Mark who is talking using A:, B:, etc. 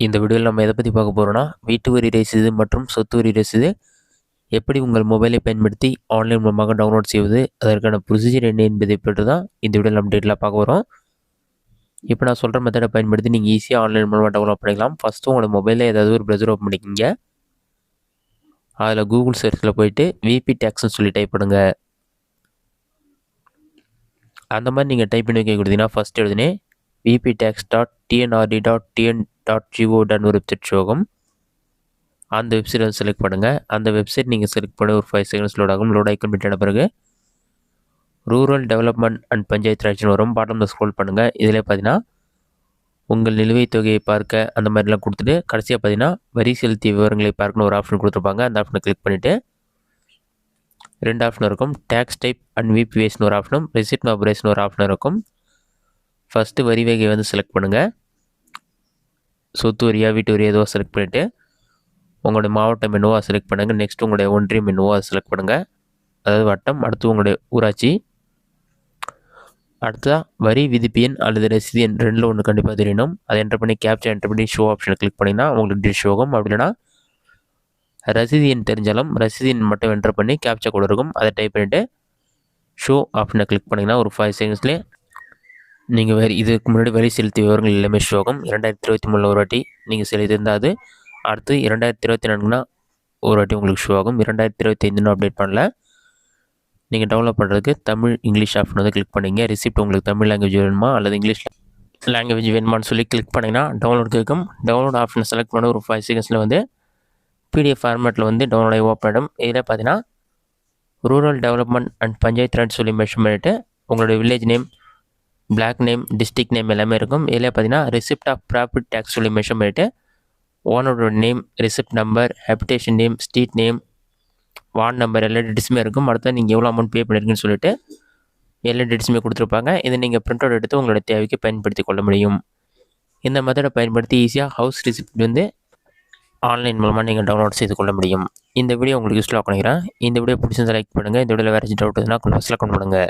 A: இந்த வீடியோவில் நம்ம எதை பற்றி பார்க்க போகிறோம்னா, வீட்டு வரி ரசீது மற்றும் சொத்து வரி ரசீது எப்படி உங்கள் மொபைலை பயன்படுத்தி ஆன்லைன் மூலமாக டவுன்லோட் செய்வது, அதற்கான ப்ரொசீஜர் என்ன என்பதை பற்றி தான் இந்த வீடியோவில் நம்ம டீட்டெயிலாக பார்க்க போகிறோம். இப்போ நான் சொல்கிற மெத்தடை பயன்படுத்தி நீங்கள் ஈஸியாக ஆன்லைன் மூலமாக டவுன்லோட் பண்ணிக்கலாம். ஃபஸ்ட்டு உங்களோட மொபைலில் ஏதாவது ஒரு ப்ரௌசர் ஓப்பன் பண்ணிக்கிங்க. அதில் கூகுள் சர்ச்சில் போயிட்டு விபி டேக்ஸ்னு சொல்லி டைப் பண்ணுங்க. அந்த மாதிரி நீங்கள் டைப் பண்ணி வைக்க கொடுத்தீங்கன்னா ஃபஸ்ட் எழுதுனே vptax.tnrd.tn.go ஒரு வெப்சைட் ஷோகும். அந்த வெப்சைட் வந்து செலக்ட் பண்ணுங்கள். அந்த வெப்சைட் நீங்கள் செலக்ட் பண்ண ஒரு 5 செகண்ட்ஸ் லோட் ஆகும். லோட் ஆகி கம்ப்ளீட் ஆன பிறகு ரூரல் டெவலப்மெண்ட் அண்ட் பஞ்சாயத்து ராஜ்னு வரும். பாட்டமில் ஸ்க்ரோல் பண்ணுங்கள். இதில் பார்த்தீங்கன்னா உங்கள் நிலுவைத் தொகையை பார்க்க அந்த மாதிரிலாம் கொடுத்துட்டு கடைசியாக பார்த்தீங்கன்னா வரி செலுத்திய விவரங்களை பார்க்கணும் ஒரு ஆப்ஷன் கொடுத்துருப்பாங்க. அந்த ஆப்ஷனை கிளிக் பண்ணிவிட்டு 2 ஆப்ஷன் இருக்கும். டேக்ஸ் டைப் அண்ட் விபிஎஸ்னு ஒரு ஆப்ஷனும் ரெசிப்ட் ஆபரேஷன் ஒரு ஆப்ஷன் இருக்கும். ஃபஸ்ட்டு வரி வகையை வந்து செலக்ட் பண்ணுங்கள். சொத்து வரியா வீட்டு வரியா எதுவோ செலக்ட் பண்ணிவிட்டு உங்களுடைய மாவட்டம் என்னவோ செலக்ட் பண்ணுங்கள். நெக்ஸ்ட் உங்களுடைய ஒன்றியம் என்னவோ அதை செலக்ட் பண்ணுங்கள், அதாவது வட்டம். அடுத்து உங்களுடைய ஊராட்சி. அடுத்ததாக வரி விதிப்பு எண் அல்லது ரசீது எண் ரெண்டில் ஒன்று கண்டிப்பாக தெரியணும். அதை என்டர் பண்ணி கேப்சர் என்டர் பண்ணி ஷோ ஆப்ஷனை கிளிக் பண்ணிங்கன்னா உங்களுக்கு டீட் ஷோ ஆகும். அப்படி இல்லைனா ரசீது எண் தெரிஞ்சாலும் ரசீது எண் மட்டும் என்டர் பண்ணி கேப்சர் கூட இருக்கும். அதை டைப் பண்ணிவிட்டு ஷோ ஆப்ஷனை கிளிக் பண்ணிங்கன்னா ஒரு 5 செகண்ட்ஸ்லேயே நீங்கள் இதுக்கு முன்னாடி வரி செலுத்திய விவரங்கள் எல்லாமே ஷோ ஆகும். 2023 ஒரு வாட்டி நீங்கள் செலுத்தியிருந்தால் அது, அடுத்து 2024னா ஒரு வாட்டி உங்களுக்கு ஷோ ஆகும். 2025 அப்டேட் பண்ணல. நீங்கள் டவுன்லோட் பண்ணுறதுக்கு தமிழ் இங்கிலீஷ் ஆப்ஷன் வந்து கிளிக் பண்ணிங்க. ரிசிப்ட் உங்களுக்கு தமிழ் லாங்குவேஜ் வேணுமா அல்லது இங்கிலீஷ் லாங்குவேஜ் வேணுமான்னு சொல்லி கிளிக் பண்ணிங்கன்னா டவுன்லோட் கேட்கும். டவுன்லோட் ஆப்ஷனை செலக்ட் பண்ண ஒரு 5 செகண்ட்ஸில் வந்து பிடிஎஃப் ஃபார்மேட்டில் வந்து டவுன்லோட் ஆகி ஓப்பன் ஆகிடும். இதில் பார்த்தீங்கன்னா rural development and panchayat Raj சொல்லி மென்ஷன் பண்ணிவிட்டு உங்களுடைய village name, block name, district name எல்லாமே இருக்கும். இதில் பார்த்தீங்கன்னா ரிசிப்ட் ஆஃப் ப்ராப்பர்ட்டி டேக்ஸ் சொல்லி மென்ஷன் பண்ணிவிட்டு ஓனரோட name, receipt number, habitation name, street name, ward number எல்லா டீட்டெயில்ஸுமே இருக்கும். அடுத்து நீங்கள் எவ்வளோ அமௌண்ட் பே பண்ணியிருக்குன்னு சொல்லிட்டு எல்லா டீட்டெயில்ஸுமே கொடுத்துருப்பாங்க. இதை நீங்கள் பிரிண்ட் அவுட் எடுத்து உங்களோட தேவைக்கு பயன்படுத்தி கொள்ள முடியும். இந்த மெத்தடை பயன்படுத்தி ஈஸியாக ஹவுஸ் ரிசிப்ட் வந்து ஆன்லைன் மூலமாக நீங்கள் டவுன்லோட் செய்து கொள்ள முடியும். இந்த வீடியோ உங்களுக்கு யூஸ்ஃபுல்லாக பண்ணிக்கிறேன். இந்த வீடியோ பிடிச்சிருந்தா லைக் பண்ணுங்கள். இந்த வீடியோவில் வேறு டவுட் இருந்தால் கொஞ்சம் கமெண்ட் பண்ணுங்கள்.